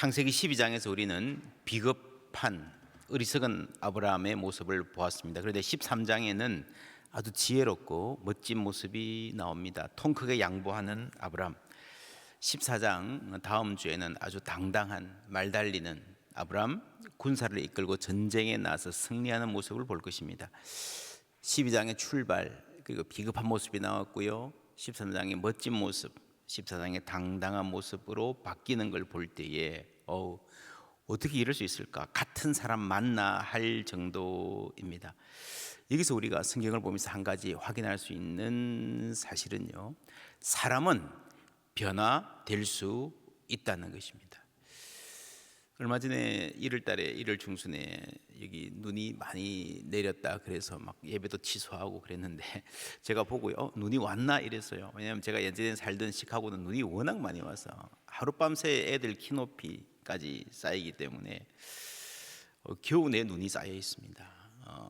창세기 12장에서 우리는 비겁한 어리석은 아브라함의 모습을 보았습니다. 그런데 13장에는 아주 지혜롭고 멋진 모습이 나옵니다. 통 크게 양보하는 아브라함. 14장 다음 주에는 아주 당당한 말 달리는 아브라함, 군사를 이끌고 전쟁에 나서 승리하는 모습을 볼 것입니다. 12장의 출발 그리고 비겁한 모습이 나왔고요, 13장의 멋진 모습, 14장의 당당한 모습으로 바뀌는 걸 볼 때에 어떻게 이럴 수 있을까? 같은 사람 맞나 할 정도입니다. 여기서 우리가 성경을 보면서 한 가지 확인할 수 있는 사실은요, 사람은 변화될 수 있다는 것입니다. 얼마 전에 1월 달에 1월 중순에 여기 눈이 많이 내렸다 그래서 막 예배도 취소하고 그랬는데 제가 보고요, 눈이 왔나 이랬어요. 왜냐하면 제가 예전에 살던 시카고는 눈이 워낙 많이 와서 하룻밤새 애들 키높이까지 쌓이기 때문에 겨우 내 눈이 쌓여 있습니다.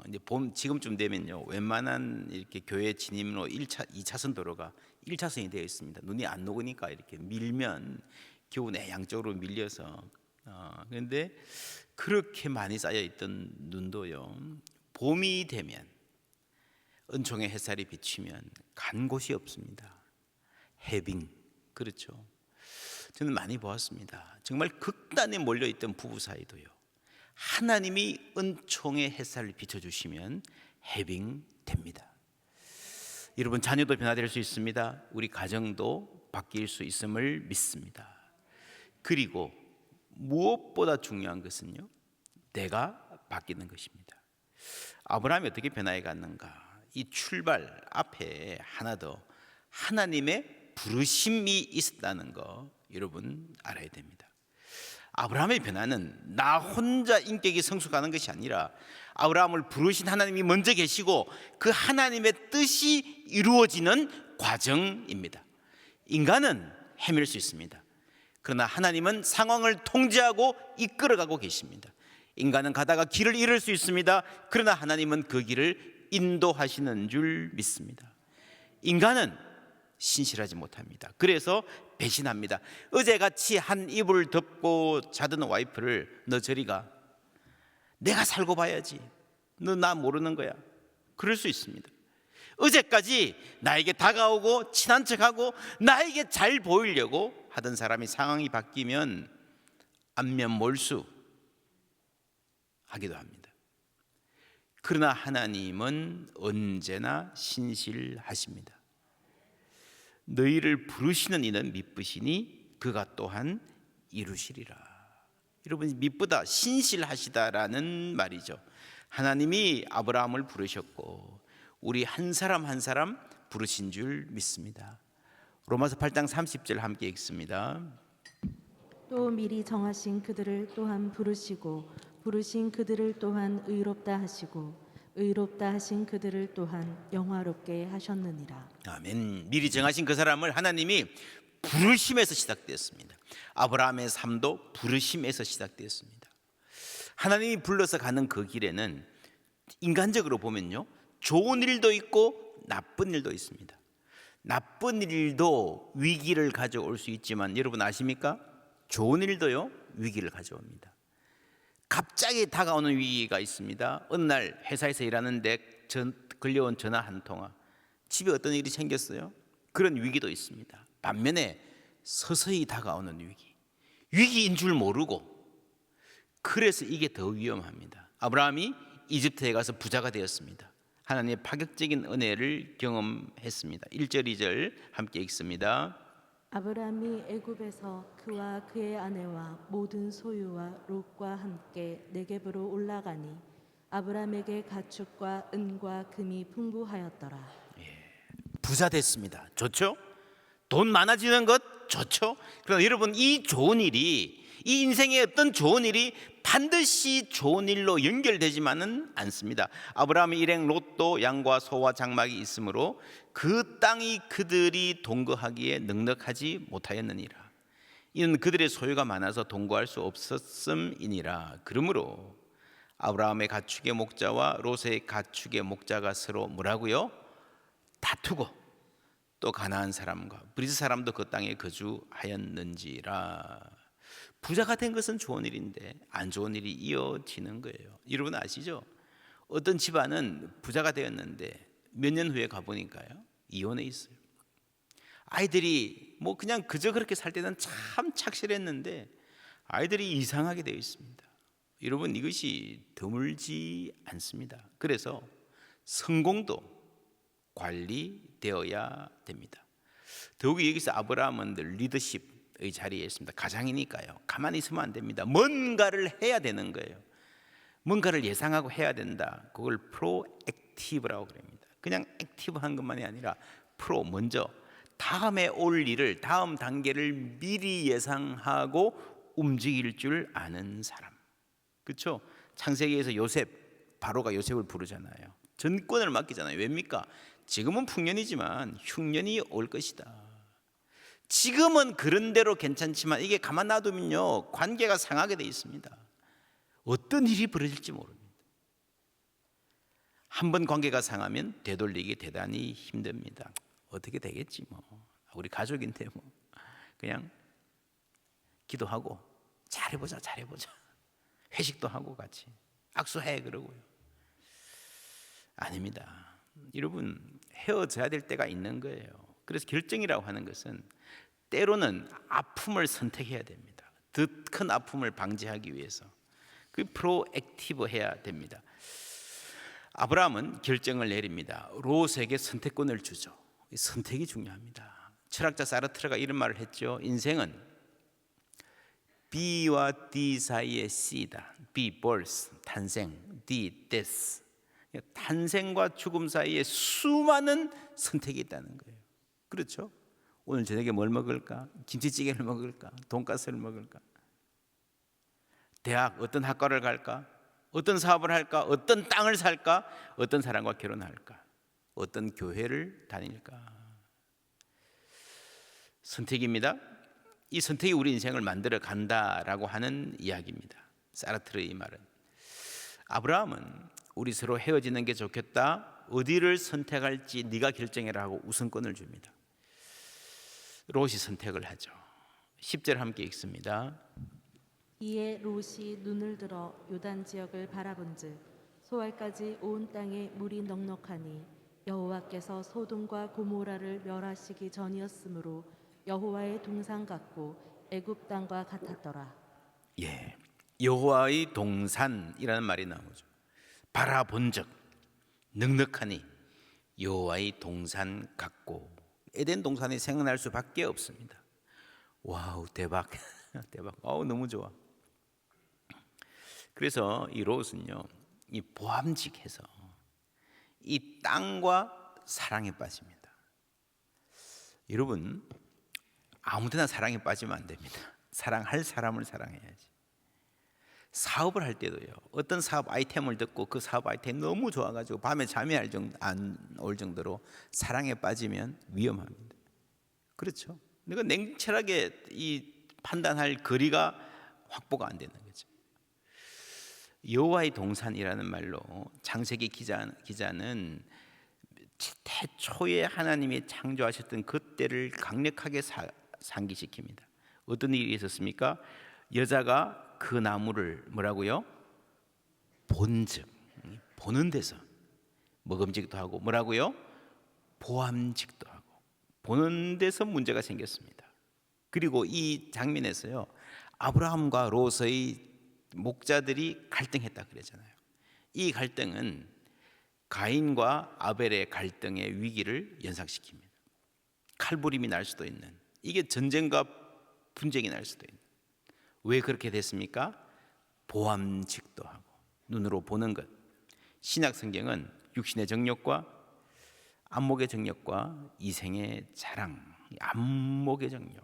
이제 지금쯤 되면요, 웬만한 이렇게 교회 진입로 2차선 도로가 1차선이 되어 있습니다. 눈이 안 녹으니까 이렇게 밀면 겨우 내 양쪽으로 밀려서 그런데 그렇게 많이 쌓여 있던 눈도요, 봄이 되면 은총의 햇살이 비치면 간 곳이 없습니다. 해빙, 그렇죠. 저는 많이 보았습니다. 정말 극단에 몰려있던 부부 사이도요, 하나님이 은총의 햇살을 비춰주시면 해빙됩니다. 여러분, 자녀도 변화될 수 있습니다. 우리 가정도 바뀔 수 있음을 믿습니다. 그리고 무엇보다 중요한 것은요, 내가 바뀌는 것입니다. 아브라함이 어떻게 변화해 갔는가? 이 출발 앞에 하나 더 하나님의 부르심이 있었다는 거 여러분 알아야 됩니다. 아브라함의 변화는 나 혼자 인격이 성숙하는 것이 아니라 아브라함을 부르신 하나님이 먼저 계시고 그 하나님의 뜻이 이루어지는 과정입니다. 인간은 헤맬 수 있습니다. 그러나 하나님은 상황을 통제하고 이끌어가고 계십니다. 인간은 가다가 길을 잃을 수 있습니다. 그러나 하나님은 그 길을 인도하시는 줄 믿습니다. 인간은 신실하지 못합니다. 그래서 배신합니다. 어제같이 한 이불 덮고 자던 와이프를 너 저리 가, 내가 살고 봐야지, 너 나 모르는 거야, 그럴 수 있습니다. 어제까지 나에게 다가오고 친한 척하고 나에게 잘 보이려고 하던 사람이 상황이 바뀌면 안면 몰수 하기도 합니다. 그러나 하나님은 언제나 신실하십니다. 너희를 부르시는 이는 미쁘시니 그가 또한 이루시리라. 여러분, 미쁘다, 신실하시다라는 말이죠. 하나님이 아브라함을 부르셨고 우리 한 사람 한 사람 부르신 줄 믿습니다. 로마서 8장 30절 함께 읽습니다. 또 미리 정하신 그들을 또한 부르시고 부르신 그들을 또한 의롭다 하시고 의롭다 하신 그들을 또한 영화롭게 하셨느니라. 아멘. 미리 정하신 그 사람을 하나님이 부르심에서 시작되었습니다. 아브라함의 삶도 부르심에서 시작되었습니다. 하나님이 불러서 가는 그 길에는 인간적으로 보면요, 좋은 일도 있고 나쁜 일도 있습니다. 나쁜 일도 위기를 가져올 수 있지만 여러분 아십니까? 좋은 일도요, 위기를 가져옵니다. 갑자기 다가오는 위기가 있습니다. 어느 날 회사에서 일하는데 걸려온 전화 한 통화, 집에 어떤 일이 생겼어요. 그런 위기도 있습니다. 반면에 서서히 다가오는 위기인 줄 모르고, 그래서 이게 더 위험합니다. 아브라함이 이집트에 가서 부자가 되었습니다. 하나님의 파격적인 은혜를 경험했습니다. 1절 2절 함께 읽습니다. 아브라함이 애굽에서 그와 그의 아내와 모든 소유와 롯과 함께 네겝으로 올라가니 아브라함에게 가축과 은과 금이 풍부하였더라. 부자 됐습니다. 좋죠? 돈 많아지는 것 좋죠? 그러나 여러분, 이 좋은 일이, 이 인생의 어떤 좋은 일이 반드시 좋은 일로 연결되지만은 않습니다. 아브라함의 일행 롯도 양과 소와 장막이 있으므로 그 땅이 그들이 동거하기에 넉넉하지 못하였느니라. 이는 그들의 소유가 많아서 동거할 수 없었음이니라. 그러므로 아브라함의 가축의 목자와 롯의 가축의 목자가 서로 뭐라고요? 다투고 또 가나안 사람과 브리스 사람도 그 땅에 거주하였는지라. 부자가 된 것은 좋은 일인데 안 좋은 일이 이어지는 거예요. 여러분 아시죠? 어떤 집안은 부자가 되었는데 몇 년 후에 가보니까요, 이혼해 있어요. 아이들이 뭐 그냥 그저 그렇게 살 때는 참 착실했는데 아이들이 이상하게 되어 있습니다. 여러분, 이것이 드물지 않습니다. 그래서 성공도 관리되어야 됩니다. 더욱이 여기서 아브라함은 늘 리더십의 자리에 있습니다. 가장이니까요, 가만히 있으면 안 됩니다. 뭔가를 해야 되는 거예요. 뭔가를 예상하고 해야 된다. 그걸 프로액티브라고 그럽니다. 그냥 액티브한 것만이 아니라 먼저 다음에 올 일을, 다음 단계를 미리 예상하고 움직일 줄 아는 사람. 그렇죠? 창세기에서 바로가 요셉을 부르잖아요. 전권을 맡기잖아요. 왜입니까? 지금은 풍년이지만 흉년이 올 것이다. 지금은 그런 대로 괜찮지만 이게 가만 놔두면요, 관계가 상하게 돼 있습니다. 어떤 일이 벌어질지 모릅니다. 한번 관계가 상하면 되돌리기 대단히 힘듭니다. 어떻게 되겠지 뭐, 우리 가족인데 뭐 그냥 기도하고 잘해보자 회식도 하고 같이 악수해 그러고요. 아닙니다. 여러분, 헤어져야 될 때가 있는 거예요. 그래서 결정이라고 하는 것은 때로는 아픔을 선택해야 됩니다. 더 큰 아픔을 방지하기 위해서 그 프로액티브 해야 됩니다. 아브라함은 결정을 내립니다. 롯에게 선택권을 주죠. 선택이 중요합니다. 철학자 사르트르가 이런 말을 했죠. 인생은 B와 D 사이의 C다. B, birth, 탄생, D, death. 탄생과 죽음 사이에 수많은 선택이 있다는 거예요. 그렇죠? 오늘 저녁에 뭘 먹을까? 김치찌개를 먹을까? 돈가스를 먹을까? 대학 어떤 학과를 갈까? 어떤 사업을 할까? 어떤 땅을 살까? 어떤 사람과 결혼할까? 어떤 교회를 다닐까? 선택입니다. 이 선택이 우리 인생을 만들어 간다라고 하는 이야기입니다. 사르트르의 말은, 아브라함은 우리 서로 헤어지는 게 좋겠다, 어디를 선택할지 네가 결정해라 하고 우선권을 줍니다. 롯이 선택을 하죠. 10절 함께 읽습니다. 이에 롯이 눈을 들어 요단 지역을 바라본즉 소알까지 온 땅에 물이 넉넉하니 여호와께서 소돔과 고모라를 멸하시기 전이었으므로 여호와의 동산 같고 애굽 땅과 같았더라. 예, 여호와의 동산이라는 말이 나오죠. 바라본즉 넉넉하니 여호와의 동산 같고, 에덴 동산이 생각날 수밖에 없습니다. 와우, 대박. 대박. 너무 좋아. 그래서 이 롯은요, 이 보암직해서 이 땅과 사랑에 빠집니다. 여러분, 아무데나 사랑에 빠지면 안 됩니다. 사랑할 사람을 사랑해야지. 사업을 할 때도요, 어떤 사업 아이템을 듣고 그 사업 아이템이 너무 좋아가지고 밤에 잠이 안 올 정도로 사랑에 빠지면 위험합니다. 그렇죠? 내가 냉철하게 이 판단할 거리가 확보가 안 되는 거죠. 여호와의 동산이라는 말로 창세기 기자는 태초에 하나님이 창조하셨던 그때를 강력하게 상기시킵니다. 어떤 일이 있었습니까? 여자가 그 나무를 뭐라고요? 본즉, 보는 데서 먹음직도 하고, 뭐라고요? 보암직도 하고, 보는 데서 문제가 생겼습니다. 그리고 이 장면에서요, 아브라함과 롯의 목자들이 갈등했다 그랬잖아요. 이 갈등은 가인과 아벨의 갈등의 위기를 연상시킵니다. 칼부림이 날 수도 있는, 이게 전쟁과 분쟁이 날 수도 있는. 왜 그렇게 됐습니까? 보암직도 하고, 눈으로 보는 것. 신약 성경은 육신의 정욕과 안목의 정욕과 이생의 자랑, 안목의 정욕.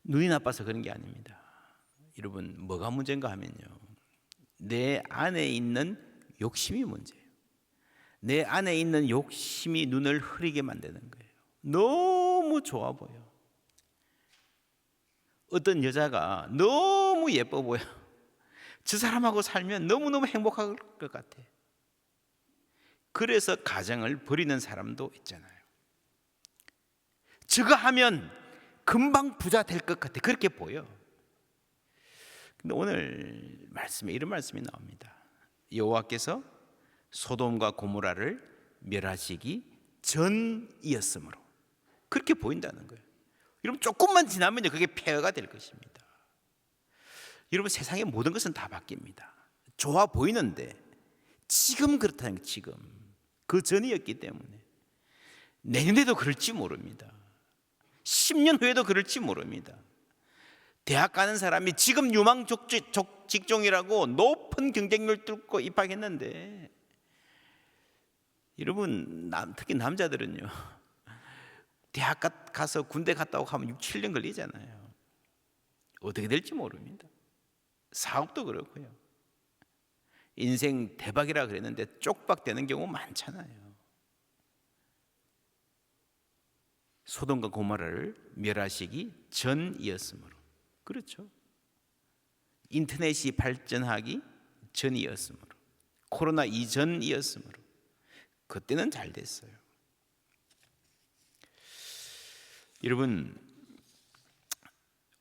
눈이 나빠서 그런 게 아닙니다. 여러분, 뭐가 문제인가 하면요, 내 안에 있는 욕심이 문제예요. 내 안에 있는 욕심이 눈을 흐리게 만드는 거예요. 너무 좋아 보여. 어떤 여자가 너무 예뻐 보여. 저 사람하고 살면 너무너무 행복할 것 같아. 그래서 가정을 버리는 사람도 있잖아요. 저거 하면 금방 부자 될 것 같아. 그렇게 보여. 근데 오늘 말씀에 이런 말씀이 나옵니다. 여호와께서 소돔과 고모라를 멸하시기 전이었으므로 그렇게 보인다는 거예요. 여러분 조금만 지나면 그게 폐허가 될 것입니다. 여러분 세상의 모든 것은 다 바뀝니다. 좋아 보이는데 지금 그렇다는 거예요. 지금 그 전이었기 때문에 내년에도 그럴지 모릅니다. 10년 후에도 그럴지 모릅니다. 대학 가는 사람이 지금 유망 직종이라고 높은 경쟁률 뚫고 입학했는데 여러분 특히 남자들은요 대학 가서 군대 갔다 오고 하면 6, 7년 걸리잖아요. 어떻게 될지 모릅니다. 사업도 그렇고요. 인생 대박이라 그랬는데 쪽박되는 경우 많잖아요. 소돔과 고모라를 멸하시기 전이었으므로 그렇죠. 인터넷이 발전하기 전이었으므로 코로나 이전이었으므로 그때는 잘 됐어요. 여러분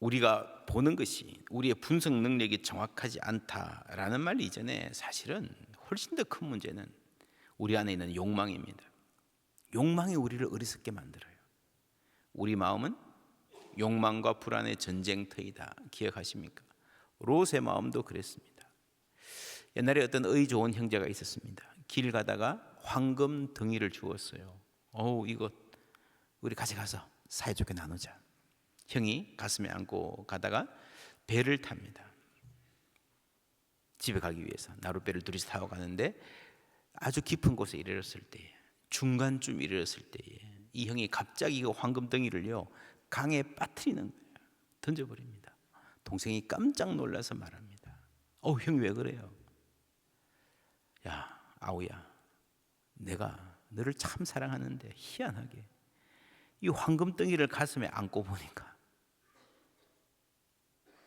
우리가 보는 것이 우리의 분석 능력이 정확하지 않다라는 말 이전에 사실은 훨씬 더 큰 문제는 우리 안에 있는 욕망입니다. 욕망이 우리를 어리석게 만들어요. 우리 마음은 욕망과 불안의 전쟁터이다. 기억하십니까? 롯의 마음도 그랬습니다. 옛날에 어떤 의 좋은 형제가 있었습니다. 길 가다가 황금 덩이를 주었어요. 이거 우리 가져가서 사이좋게 나누자. 형이 가슴에 안고 가다가 배를 탑니다. 집에 가기 위해서 나룻배를 둘이서 타고 가는데 아주 깊은 곳에 이르렀을 때 중간쯤 이르렀을 때에 이 형이 갑자기 그 황금덩이를요 강에 빠뜨리는 거예요. 던져버립니다. 동생이 깜짝 놀라서 말합니다. 형이 왜 그래요? 야 아우야, 내가 너를 참 사랑하는데 희한하게 이 황금덩이를 가슴에 안고 보니까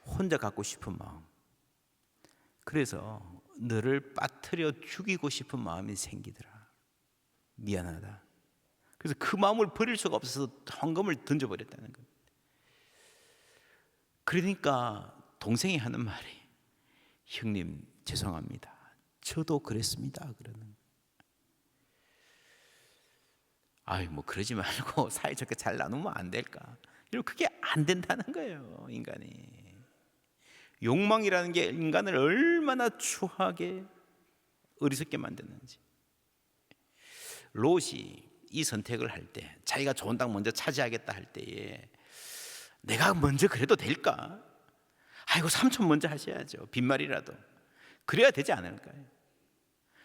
혼자 갖고 싶은 마음, 그래서 너를 빠뜨려 죽이고 싶은 마음이 생기더라. 미안하다. 그래서 그 마음을 버릴 수가 없어서 황금을 던져버렸다는 겁니다. 그러니까 동생이 하는 말이 형님 죄송합니다. 저도 그랬습니다. 그러는 뭐 그러지 말고 사이좋게 잘 나누면 안 될까? 여러분 그게 안 된다는 거예요. 인간이 욕망이라는 게 인간을 얼마나 추하게 어리석게 만드는지. 롯이 이 선택을 할 때 자기가 좋은 땅 먼저 차지하겠다 할 때에 내가 먼저 그래도 될까? 삼촌 먼저 하셔야죠. 빈말이라도 그래야 되지 않을까요?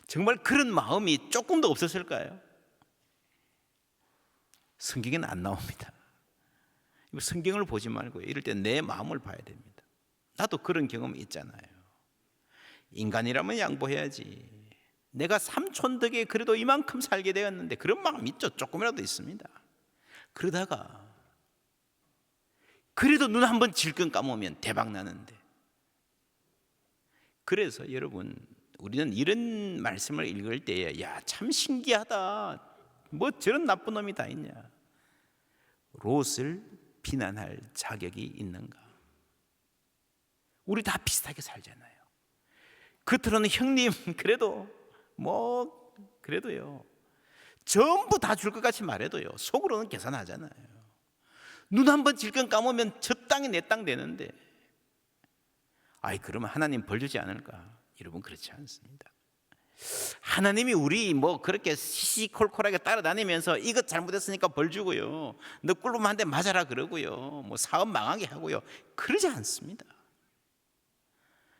정말 그런 마음이 조금 더 없었을까요? 성경에는 안 나옵니다. 성경을 보지 말고 이럴 때 내 마음을 봐야 됩니다. 나도 그런 경험이 있잖아요. 인간이라면 양보해야지. 내가 삼촌 덕에 그래도 이만큼 살게 되었는데 그런 마음 있죠. 조금이라도 있습니다. 그러다가 그래도 눈 한번 질끈 감으면 대박 나는데. 그래서 여러분 우리는 이런 말씀을 읽을 때에 참 신기하다. 뭐 저런 나쁜 놈이 다 있냐. 롯을 비난할 자격이 있는가? 우리 다 비슷하게 살잖아요. 겉으로는 형님 그래도 그래도요 전부 다 줄 것 같이 말해도요 속으로는 계산하잖아요. 눈 한번 질끈 감으면 저 땅이 내 땅 되는데 그러면 하나님 벌 주지 않을까? 여러분 그렇지 않습니다. 하나님이 우리 그렇게 시시콜콜하게 따라다니면서 이것 잘못했으니까 벌 주고요, 너 꿀밤 한 대 맞아라 그러고요, 사업 망하게 하고요, 그러지 않습니다.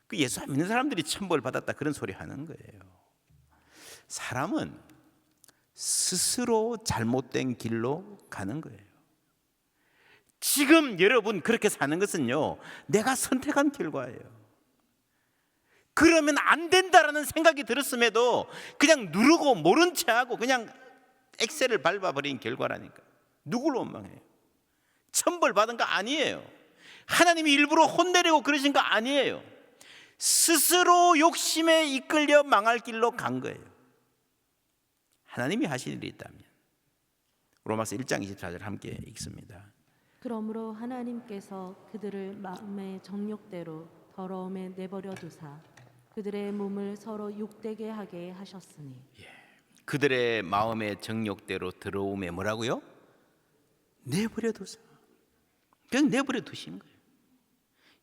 그 예수 안 믿는 사람들이 천벌 받았다 그런 소리 하는 거예요. 사람은 스스로 잘못된 길로 가는 거예요. 지금 여러분 그렇게 사는 것은요 내가 선택한 결과예요. 그러면 안 된다라는 생각이 들었음에도 그냥 누르고 모른 체하고 그냥 엑셀을 밟아버린 결과라니까. 누굴 원망해요? 천벌 받은 거 아니에요. 하나님이 일부러 혼내려고 그러신 거 아니에요. 스스로 욕심에 이끌려 망할 길로 간 거예요. 하나님이 하실 일이 있다면 로마서 1장 24절 함께 읽습니다. 그러므로 하나님께서 그들을 마음의 정욕대로 더러움에 내버려 두사 그들의 몸을 서로 욕되게 하게 하셨으니 그들의 마음의 정욕대로 더러움에 뭐라고요? 내버려 두사. 그냥 내버려 두신 거예요.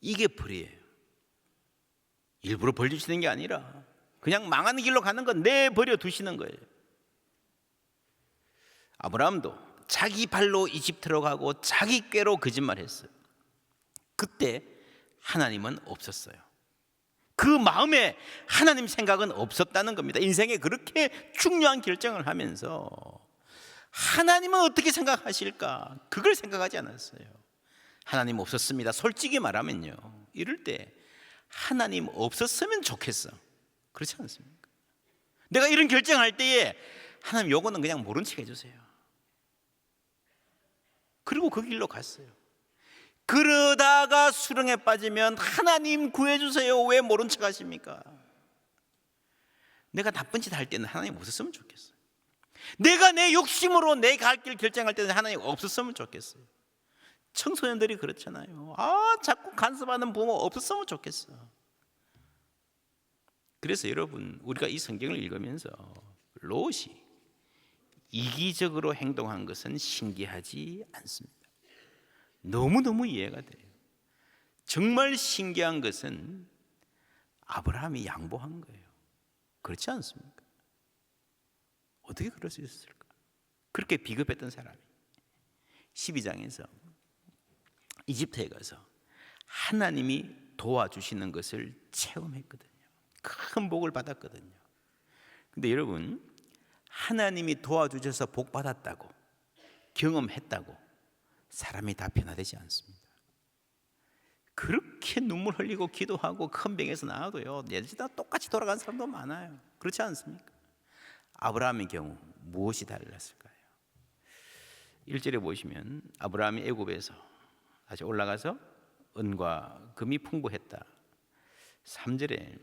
이게 벌이에요. 일부러 벌 주시는 게 아니라 그냥 망하는 길로 가는 건 내버려 두시는 거예요. 아브라함도 자기 발로 이집트로 가고 자기 꾀로 거짓말했어요. 그때 하나님은 없었어요. 그 마음에 하나님 생각은 없었다는 겁니다. 인생에 그렇게 중요한 결정을 하면서 하나님은 어떻게 생각하실까? 그걸 생각하지 않았어요. 하나님 없었습니다. 솔직히 말하면요, 이럴 때 하나님 없었으면 좋겠어. 그렇지 않습니까? 내가 이런 결정할 때에 하나님 요거는 그냥 모른 척 해주세요. 그리고 그 길로 갔어요. 그러다가 수렁에 빠지면 하나님 구해주세요. 왜 모른 척 하십니까? 내가 나쁜 짓 할 때는 하나님 없었으면 좋겠어요. 내가 내 욕심으로 내 갈 길 결정할 때는 하나님 없었으면 좋겠어요. 청소년들이 그렇잖아요. 자꾸 간섭하는 부모 없었으면 좋겠어. 그래서 여러분, 우리가 이 성경을 읽으면서 롯이 이기적으로 행동한 것은 신기하지 않습니다. 너무너무 이해가 돼요. 정말 신기한 것은 아브라함이 양보한 거예요. 그렇지 않습니까? 어떻게 그럴 수 있었을까? 그렇게 비겁했던 사람이 12장에서 이집트에 가서 하나님이 도와주시는 것을 체험했거든요. 큰 복을 받았거든요. 근데 여러분, 하나님이 도와주셔서 복 받았다고, 경험했다고 사람이 다 변화되지 않습니다. 그렇게 눈물 흘리고 기도하고 큰 병에서 나와도요, 예전과 똑같이 돌아간 사람도 많아요. 그렇지 않습니까? 아브라함의 경우 무엇이 달랐을까요? 1절에 보시면 아브라함이 애굽에서 다시 올라가서 은과 금이 풍부했다. 3절에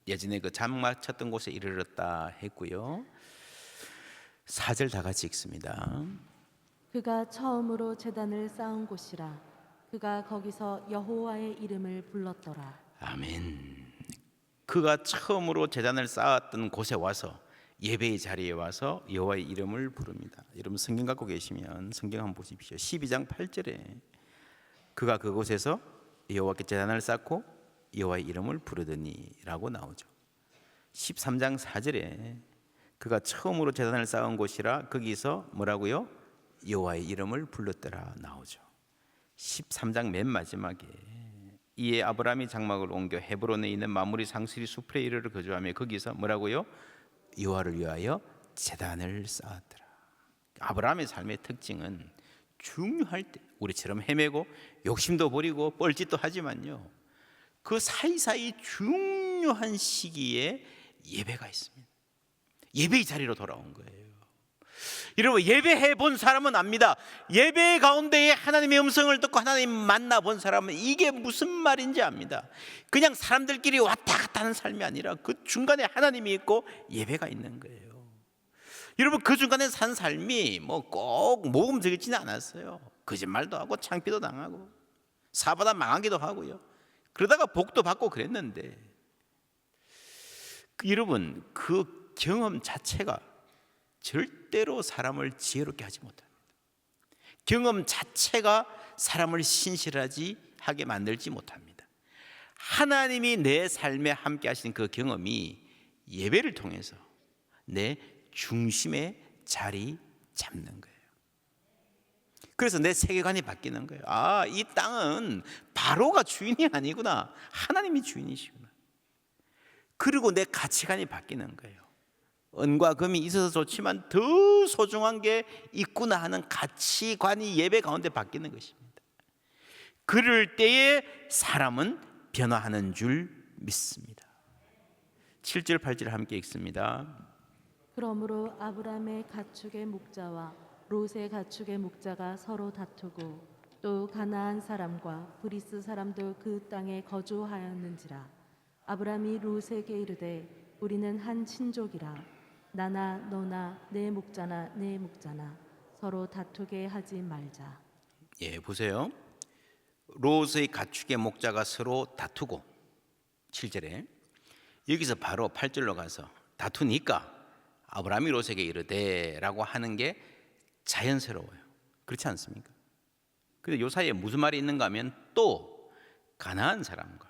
예전에 그 장막 쳤던 곳에 이르렀다 했고요. 4절 다 같이 읽습니다. 그가 처음으로 제단을 쌓은 곳이라 그가 거기서 여호와의 이름을 불렀더라. 아멘. 그가 처음으로 제단을 쌓았던 곳에 와서 예배의 자리에 와서 여호와의 이름을 부릅니다. 여러분 성경 갖고 계시면 성경 한번 보십시오. 12장 8절에 그가 그곳에서 여호와께 제단을 쌓고 여호와의 이름을 부르더니라고 나오죠. 13장 4절에 그가 처음으로 제단을 쌓은 곳이라 거기서 뭐라고요? 여호와의 이름을 불렀더라 나오죠. 13장 맨 마지막에 이에 아브라함이 장막을 옮겨 헤브론에 있는 마므리 상수리 숲에 이르러 거주하며 거기서 뭐라고요? 여호와를 위하여 제단을 쌓았더라. 아브라함의 삶의 특징은 중요할 때 우리처럼 헤매고 욕심도 부리고 뻘짓도 하지만요, 그 사이사이 중요한 시기에 예배가 있습니다. 예배의 자리로 돌아온 거예요. 여러분, 예배해 본 사람은 압니다. 예배 가운데에 하나님의 음성을 듣고 하나님 만나본 사람은 이게 무슨 말인지 압니다. 그냥 사람들끼리 왔다 갔다 하는 삶이 아니라 그 중간에 하나님이 있고 예배가 있는 거예요. 여러분, 그 중간에 산 삶이 뭐 꼭 모범적이지는 않았어요. 거짓말도 하고 창피도 당하고 사바다 망하기도 하고요. 그러다가 복도 받고 그랬는데, 여러분, 그 경험 자체가 절대로 사람을 지혜롭게 하지 못합니다. 경험 자체가 사람을 신실하게 만들지 못합니다. 하나님이 내 삶에 함께 하신 그 경험이 예배를 통해서 내 중심에 자리 잡는 거예요. 그래서 내 세계관이 바뀌는 거예요. 이 땅은 바로가 주인이 아니구나. 하나님이 주인이시구나. 그리고 내 가치관이 바뀌는 거예요. 은과 금이 있어서 좋지만 더 소중한 게 있구나 하는 가치관이 예배 가운데 바뀌는 것입니다. 그럴 때에 사람은 변화하는 줄 믿습니다. 7절 8절 함께 읽습니다. 그러므로 아브라함의 가축의 목자와 롯의 가축의 목자가 서로 다투고 또 가나안 사람과 브리스 사람도 그 땅에 거주하였는지라. 아브라함이 롯에게 이르되 우리는 한 친족이라 나나 너나 내 목자나 내 목자나 서로 다투게 하지 말자. 예, 보세요. 롯의 가축의 목자가 서로 다투고 7절에 여기서 바로 8절로 가서 다투니까 아브라함이 롯에게 이르되 라고 하는 게 자연스러워요. 그렇지 않습니까? 근데 요 사이에 무슨 말이 있는가 하면 또 가나안 사람과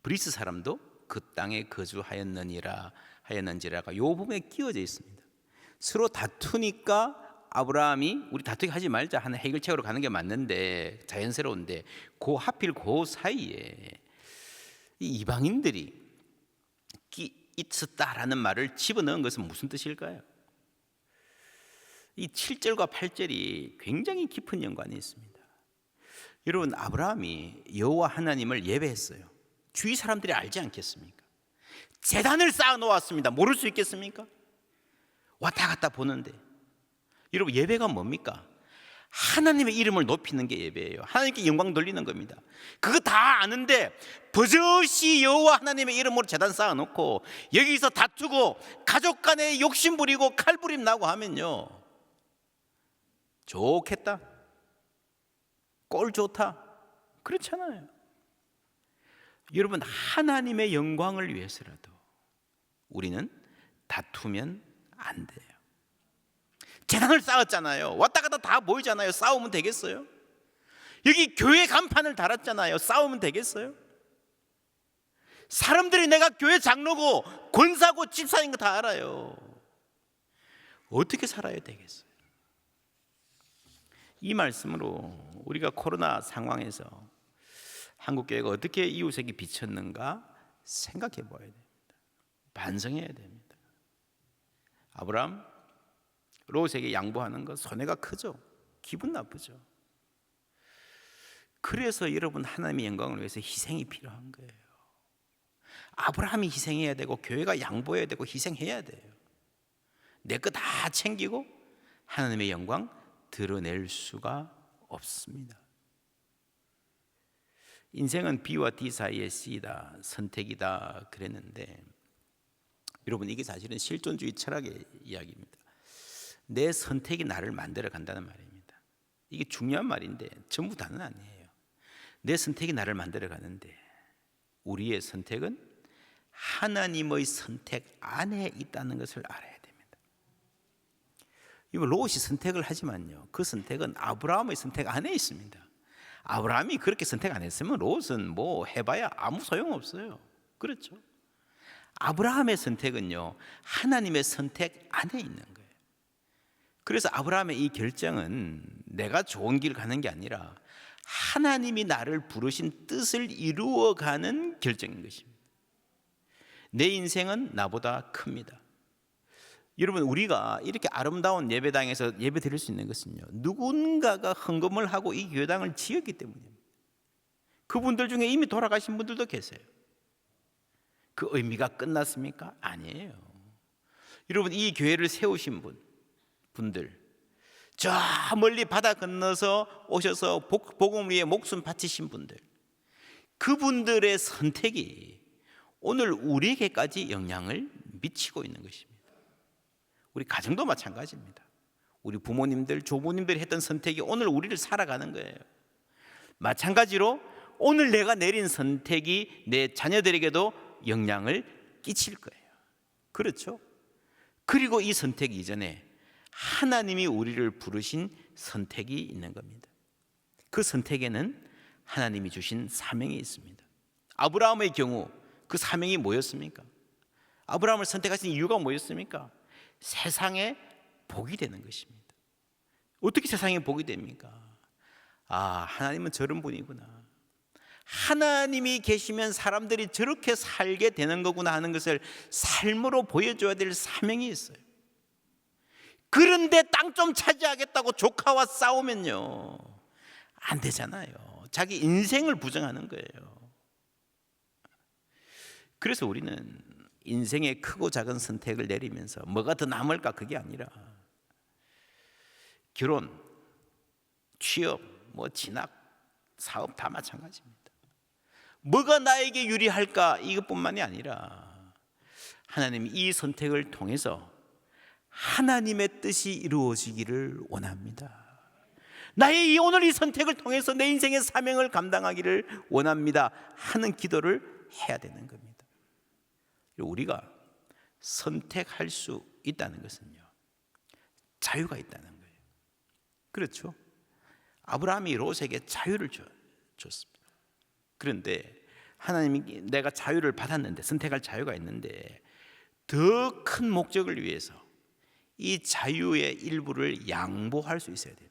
브리스 사람도 그 땅에 거주하였는지라가 요 부분에 끼워져 있습니다. 서로 다투니까 아브라함이 우리 다투기 하지 말자 하는 해결책으로 가는 게 맞는데 자연스러운데 하필 그 사이에 이 이방인들이 있었다라는 말을 집어넣은 것은 무슨 뜻일까요? 이 7절과 8절이 굉장히 깊은 연관이 있습니다. 여러분, 아브라함이 여호와 하나님을 예배했어요. 주위 사람들이 알지 않겠습니까? 제단을 쌓아 놓았습니다. 모를 수 있겠습니까? 왔다 갔다 보는데 여러분, 예배가 뭡니까? 하나님의 이름을 높이는 게 예배예요. 하나님께 영광 돌리는 겁니다. 그거 다 아는데 버젓이 여호와 하나님의 이름으로 제단 쌓아놓고 여기서 다투고 가족 간에 욕심 부리고 칼부림 나고 하면요, 좋겠다, 꼴 좋다, 그렇잖아요. 여러분, 하나님의 영광을 위해서라도 우리는 다투면 안 돼요. 재단을 쌓았잖아요. 왔다 갔다 다 보이잖아요. 싸우면 되겠어요? 여기 교회 간판을 달았잖아요. 싸우면 되겠어요? 사람들이 내가 교회 장로고 권사고 집사인 거 다 알아요. 어떻게 살아야 되겠어요? 이 말씀으로 우리가 코로나 상황에서 한국교회가 어떻게 이웃에게 비쳤는가 생각해 봐야 됩니다. 반성해야 됩니다. 아브라함 롯에게 양보하는 것 손해가 크죠. 기분 나쁘죠. 그래서 여러분, 하나님의 영광을 위해서 희생이 필요한 거예요. 아브라함이 희생해야 되고 교회가 양보해야 되고 희생해야 돼요. 내 거 다 챙기고 하나님의 영광 드러낼 수가 없습니다. 인생은 B와 D 사이의 C다, 선택이다 그랬는데 여러분, 이게 사실은 실존주의 철학의 이야기입니다. 내 선택이 나를 만들어 간다는 말입니다. 이게 중요한 말인데 전부 다는 아니에요. 내 선택이 나를 만들어 가는데 우리의 선택은 하나님의 선택 안에 있다는 것을 알아야 됩니다. 이건 롯이 선택을 하지만요, 그 선택은 아브라함의 선택 안에 있습니다. 아브라함이 그렇게 선택 안 했으면 롯은 뭐 해봐야 아무 소용없어요. 그렇죠? 아브라함의 선택은요, 하나님의 선택 안에 있는 거예요. 그래서 아브라함의 이 결정은 내가 좋은 길 가는 게 아니라 하나님이 나를 부르신 뜻을 이루어가는 결정인 것입니다. 내 인생은 나보다 큽니다. 여러분, 우리가 이렇게 아름다운 예배당에서 예배 드릴 수 있는 것은요, 누군가가 헌금을 하고 이 교회당을 지었기 때문입니다. 그분들 중에 이미 돌아가신 분들도 계세요. 그 의미가 끝났습니까? 아니에요. 여러분, 이 교회를 세우신 분들, 저 멀리 바다 건너서 오셔서 복음을 위해 목숨 바치신 분들, 그분들의 선택이 오늘 우리에게까지 영향을 미치고 있는 것입니다. 우리 가정도 마찬가지입니다. 우리 부모님들, 조부님들이 했던 선택이 오늘 우리를 살아가는 거예요. 마찬가지로 오늘 내가 내린 선택이 내 자녀들에게도 영향을 끼칠 거예요. 그렇죠? 그리고 이 선택 이전에 하나님이 우리를 부르신 선택이 있는 겁니다. 그 선택에는 하나님이 주신 사명이 있습니다. 아브라함의 경우 그 사명이 뭐였습니까? 아브라함을 선택하신 이유가 뭐였습니까? 세상에 복이 되는 것입니다. 어떻게 세상에 복이 됩니까? 아, 하나님은 저런 분이구나, 하나님이 계시면 사람들이 저렇게 살게 되는 거구나 하는 것을 삶으로 보여줘야 될 사명이 있어요. 그런데 땅 좀 차지하겠다고 조카와 싸우면요, 안 되잖아요. 자기 인생을 부정하는 거예요. 그래서 우리는 인생의 크고 작은 선택을 내리면서 뭐가 더 남을까, 그게 아니라 결혼, 취업, 진학, 사업 다 마찬가지입니다. 뭐가 나에게 유리할까, 이것뿐만이 아니라 하나님이 이 선택을 통해서 하나님의 뜻이 이루어지기를 원합니다. 나의 오늘 이 선택을 통해서 내 인생의 사명을 감당하기를 원합니다 하는 기도를 해야 되는 겁니다. 우리가 선택할 수 있다는 것은요, 자유가 있다는 거예요. 그렇죠? 아브라함이 롯에게 자유를 줬습니다. 그런데 하나님이 내가 자유를 받았는데, 선택할 자유가 있는데 더 큰 목적을 위해서 이 자유의 일부를 양보할 수 있어야 됩니다.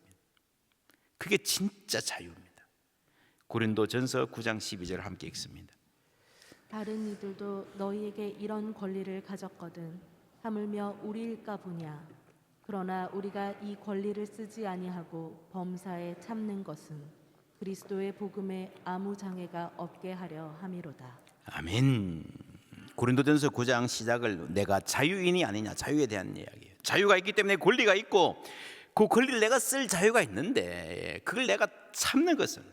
그게 진짜 자유입니다. 고린도전서 9장 12절 함께 읽습니다. 다른 이들도 너희에게 이런 권리를 가졌거든 하물며 우리일까 보냐. 그러나 우리가 이 권리를 쓰지 아니하고 범사에 참는 것은 그리스도의 복음에 아무 장애가 없게 하려 함이로다. 아멘. 고린도전서 9장 시작을 내가 자유인이 아니냐, 자유에 대한 이야기예요. 자유가 있기 때문에 권리가 있고, 그 권리를 내가 쓸 자유가 있는데 그걸 내가 참는 것은,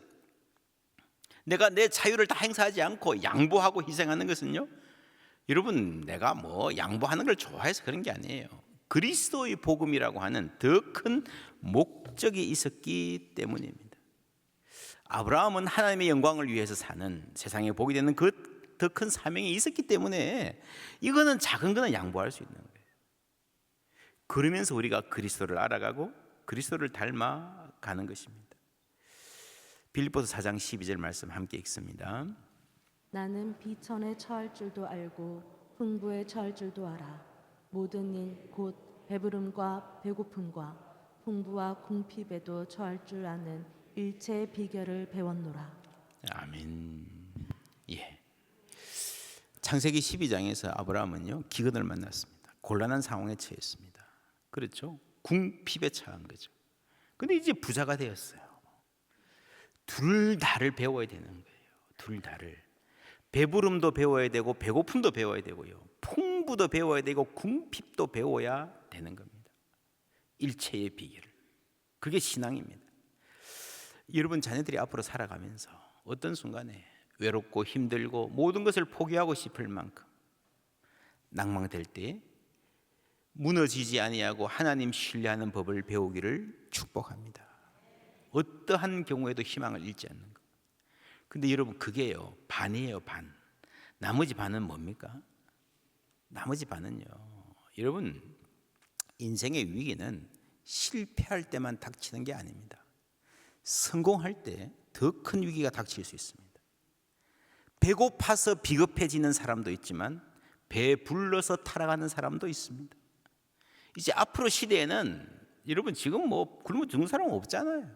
내가 내 자유를 다 행사하지 않고 양보하고 희생하는 것은요, 여러분, 내가 뭐 양보하는 걸 좋아해서 그런 게 아니에요. 그리스도의 복음이라고 하는 더 큰 목적이 있었기 때문입니다. 아브라함은 하나님의 영광을 위해서 사는, 세상에 복이 되는 그 더 큰 사명이 있었기 때문에 이거는 작은 거는 양보할 수 있는 거예요. 그러면서 우리가 그리스도를 알아가고 그리스도를 닮아가는 것입니다. 빌립보서 4장 12절 말씀 함께 읽습니다. 나는 비천에 처할 줄도 알고 풍부에 처할 줄도 알아. 모든 일 곧 배부름과 배고픔과 풍부와 궁핍에도 처할 줄 아는 일체의 비결을 배웠노라. 아멘. 예. 창세기 12장에서 아브라함은요, 기근을 만났습니다. 곤란한 상황에 처했습니다. 그렇죠? 궁핍에 처한 거죠. 근데 이제 부자가 되었어요. 둘 다를 배워야 되는 거예요. 둘 다를. 배부름도 배워야 되고 배고픔도 배워야 되고요, 풍부도 배워야 되고 궁핍도 배워야 되는 겁니다. 일체의 비결을. 그게 신앙입니다. 여러분 자녀들이 앞으로 살아가면서 어떤 순간에 외롭고 힘들고 모든 것을 포기하고 싶을 만큼 낭망될 때 무너지지 아니하고 하나님 신뢰하는 법을 배우기를 축복합니다. 어떠한 경우에도 희망을 잃지 않는 것. 근데 여러분, 그게요, 반이에요, 반. 나머지 반은 뭡니까? 나머지 반은요, 여러분, 인생의 위기는 실패할 때만 닥치는 게 아닙니다. 성공할 때 더 큰 위기가 닥칠 수 있습니다. 배고파서 비겁해지는 사람도 있지만 배불러서 타락하는 사람도 있습니다. 이제 앞으로 시대에는, 여러분 지금 뭐 굶어 죽는 사람은 없잖아요.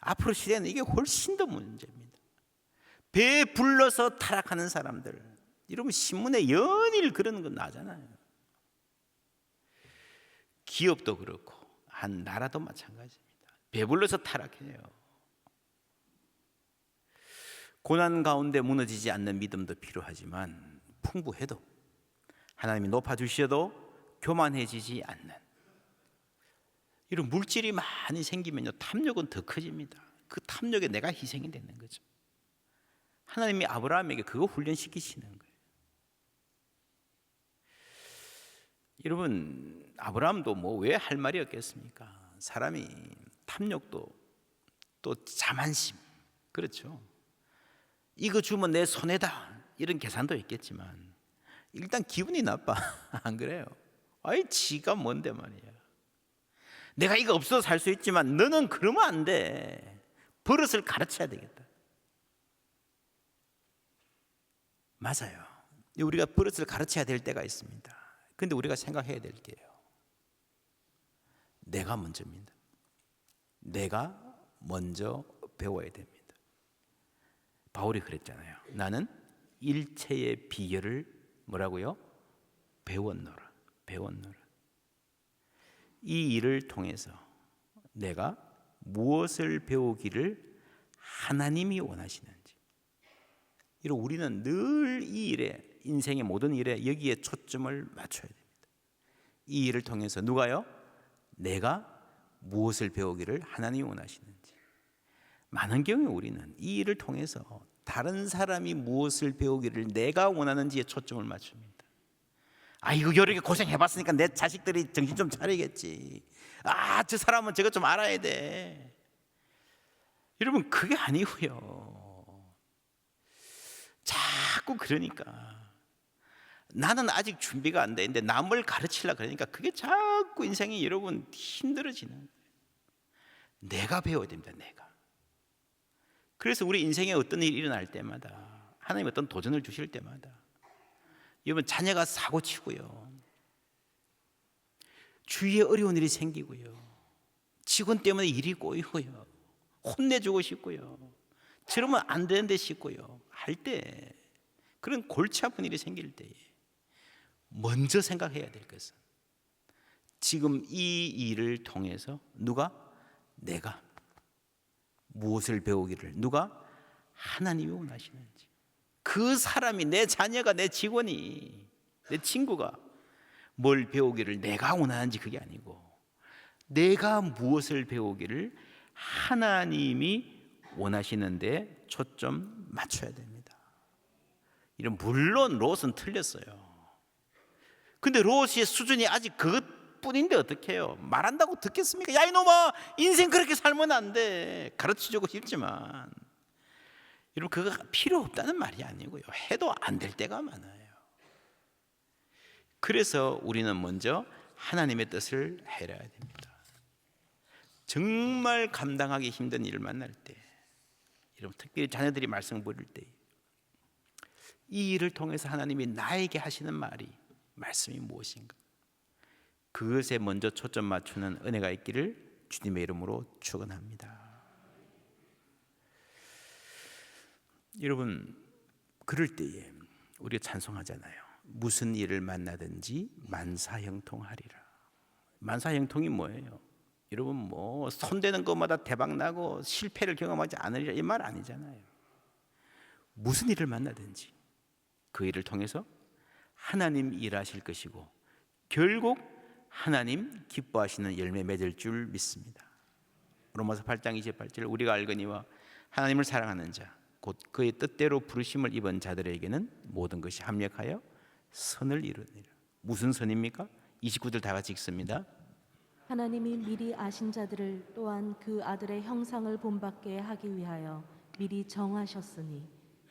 앞으로 시대에는 이게 훨씬 더 문제입니다. 배불러서 타락하는 사람들, 여러분 신문에 연일 그런 거 나잖아요. 기업도 그렇고 한 나라도 마찬가지입니다. 배불러서 타락해요. 고난 가운데 무너지지 않는 믿음도 필요하지만 풍부해도, 하나님이 높아주셔도 교만해지지 않는, 이런 물질이 많이 생기면요, 탐욕은 더 커집니다. 그 탐욕에 내가 희생이 되는 거죠. 하나님이 아브라함에게 그거 훈련시키시는 거예요. 여러분, 아브라함도 뭐 왜 할 말이 없겠습니까? 사람이 탐욕도 또 자만심, 그렇죠? 이거 주면 내 손해다, 이런 계산도 있겠지만 일단 기분이 나빠. 안 그래요? 아이, 지가 뭔데 말이야. 내가 이거 없어도 살 수 있지만 너는 그러면 안 돼. 버릇을 가르쳐야 되겠다. 맞아요. 우리가 버릇을 가르쳐야 될 때가 있습니다. 근데 우리가 생각해야 될 게요, 내가 먼저입니다. 내가 먼저 배워야 됩니다. 바울이 그랬잖아요. 나는 일체의 비결을 뭐라고요? 배웠노라. 배웠노라. 이 일을 통해서 내가 무엇을 배우기를 하나님이 원하시는지, 이런 우리는 늘 이 일에, 인생의 모든 일에 여기에 초점을 맞춰야 됩니다. 이 일을 통해서 누가요? 내가 무엇을 배우기를 하나님이 원하시는지. 많은 경우에 우리는 이 일을 통해서 다른 사람이 무엇을 배우기를 내가 원하는지에 초점을 맞춥니다. 아, 이거 이렇게 고생해봤으니까 내 자식들이 정신 좀 차리겠지. 아, 저 사람은 저것 좀 알아야 돼. 여러분 그게 아니고요. 자꾸 그러니까 나는 아직 준비가 안 되는데 남을 가르치려고 그러니까 그게 자꾸 인생이 여러분 힘들어지는 거예요. 내가 배워야 됩니다. 내가. 그래서 우리 인생에 어떤 일이 일어날 때마다 하나님 어떤 도전을 주실 때마다 여러분 자녀가 사고치고요, 주위에 어려운 일이 생기고요, 직원 때문에 일이 꼬이고요, 혼내주고 싶고요, 저러면 안 되는데 싶고요 할 때, 그런 골치 아픈 일이 생길 때에 먼저 생각해야 될 것은 지금 이 일을 통해서 누가? 내가 무엇을 배우기를, 누가? 하나님이 원하시는지, 그 사람이, 내 자녀가, 내 직원이, 내 친구가 뭘 배우기를 내가 원하는지 그게 아니고 내가 무엇을 배우기를 하나님이 원하시는데 초점 맞춰야 됩니다. 이런, 물론 롯은 틀렸어요. 근데 롯의 수준이 아직 그것뿐인데 어떻게 해요? 말한다고 듣겠습니까? 야 이놈아, 인생 그렇게 살면 안 돼. 가르쳐주고 싶지만 여러분 그거 필요 없다는 말이 아니고요, 해도 안 될 때가 많아요. 그래서 우리는 먼저 하나님의 뜻을 헤아려야 됩니다. 정말 감당하기 힘든 일을 만날 때, 여러분 특별히 자녀들이 말썽 부릴 때, 이 일을 통해서 하나님이 나에게 하시는 말씀이 무엇인가, 그것에 먼저 초점 맞추는 은혜가 있기를 주님의 이름으로 축원합니다. 여러분 그럴 때에 우리가 찬송하잖아요. 무슨 일을 만나든지 만사형통하리라. 만사형통이 뭐예요? 여러분 뭐 손대는 것마다 대박 나고 실패를 경험하지 않으리라 이 말 아니잖아요. 무슨 일을 만나든지 그 일을 통해서 하나님 일하실 것이고 결국 하나님 기뻐하시는 열매 맺을 줄 믿습니다. 로마서 8장 28절, 우리가 알거니와 하나님을 사랑하는 자 곧 그의 뜻대로 부르심을 입은 자들에게는 모든 것이 합력하여 선을 이루니라. 무슨 선입니까? 29절 다 같이 읽습니다. 하나님이 미리 아신 자들을 또한 그 아들의 형상을 본받게 하기 위하여 미리 정하셨으니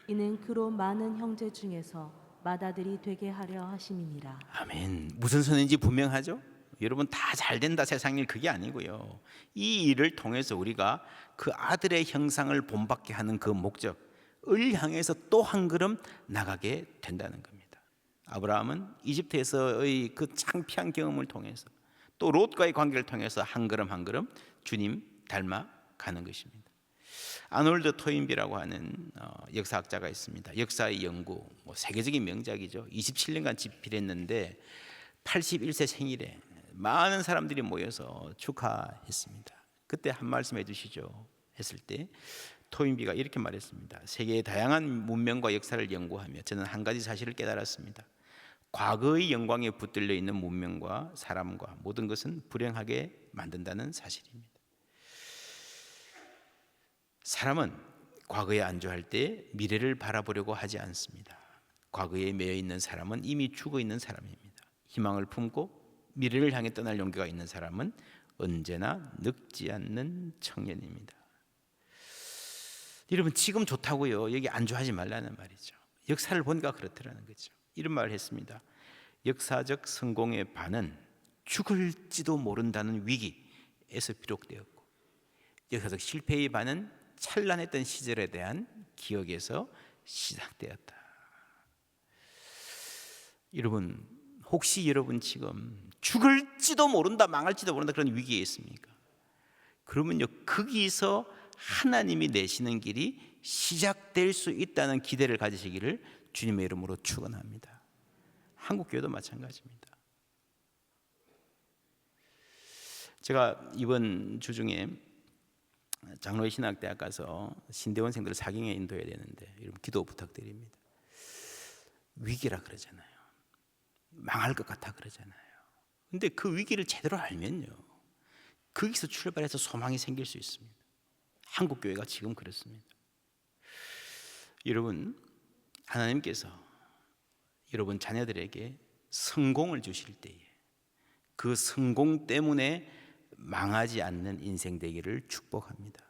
이는 그로 많은 형제 중에서 맏아들이 되게 하려 하심이니라. 아멘. 무슨 선인지 분명하죠? 여러분 다 잘된다 세상 일 그게 아니고요, 이 일을 통해서 우리가 그 아들의 형상을 본받게 하는 그 목적을 향해서 또 한 걸음 나가게 된다는 겁니다. 아브라함은 이집트에서의 그 창피한 경험을 통해서 또 롯과의 관계를 통해서 한 걸음 한 걸음 주님 닮아가는 것입니다. 아놀드 토인비라고 하는 역사학자가 있습니다. 역사의 연구, 세계적인 명작이죠. 27년간 집필했는데 81세 생일에 많은 사람들이 모여서 축하했습니다. 그때 한 말씀 해주시죠 했을 때 토인비가 이렇게 말했습니다. 세계의 다양한 문명과 역사를 연구하며 저는 한 가지 사실을 깨달았습니다. 과거의 영광에 붙들려 있는 문명과 사람과 모든 것은 불행하게 만든다는 사실입니다. 사람은 과거에 안주할 때 미래를 바라보려고 하지 않습니다. 과거에 매여 있는 사람은 이미 죽어 있는 사람입니다. 희망을 품고 미래를 향해 떠날 용기가 있는 사람은 언제나 늙지 않는 청년입니다. 여러분 지금 좋다고요 여기 안주하지 말라는 말이죠. 역사를 보니까 그렇더라는 거죠. 이런 말을 했습니다. 역사적 성공의 반은 죽을지도 모른다는 위기에서 비롯되었고 역사적 실패의 반은 찬란했던 시절에 대한 기억에서 시작되었다. 여러분 혹시 여러분 지금 죽을지도 모른다, 망할지도 모른다 그런 위기에 있습니까? 그러면요 거기서 하나님이 내시는 길이 시작될 수 있다는 기대를 가지시기를 주님의 이름으로 축원합니다. 한국교회도 마찬가지입니다. 제가 이번 주 중에 장로회 신학대학 가서 신대원생들을 사경에 인도해야 되는데 여러분 기도 부탁드립니다. 위기라 그러잖아요. 망할 것 같아 그러잖아요. 근데 그 위기를 제대로 알면요 거기서 출발해서 소망이 생길 수 있습니다. 한국교회가 지금 그렇습니다. 여러분 하나님께서 여러분 자녀들에게 성공을 주실 때에 그 성공 때문에 망하지 않는 인생 되기를 축복합니다.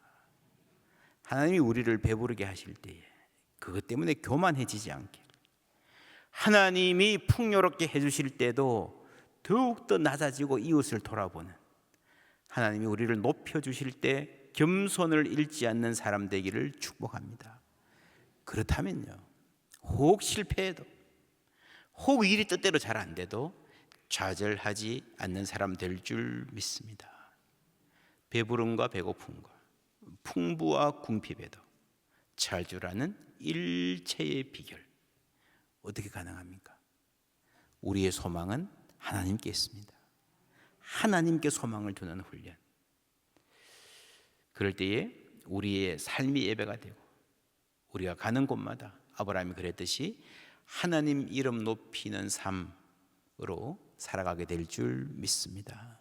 하나님이 우리를 배부르게 하실 때에 그것 때문에 교만해지지 않게, 하나님이 풍요롭게 해주실 때도 더욱더 낮아지고 이웃을 돌아보는, 하나님이 우리를 높여주실 때 겸손을 잃지 않는 사람 되기를 축복합니다. 그렇다면요, 혹 실패해도, 혹 일이 뜻대로 잘 안 돼도 좌절하지 않는 사람 될 줄 믿습니다. 배부름과 배고픔과 풍부와 궁핍에도 잘 줄 아는 일체의 비결, 어떻게 가능합니까? 우리의 소망은 하나님께 있습니다. 하나님께 소망을 두는 훈련. 그럴 때에 우리의 삶이 예배가 되고 우리가 가는 곳마다 아브라함이 그랬듯이 하나님 이름 높이는 삶으로 살아가게 될 줄 믿습니다.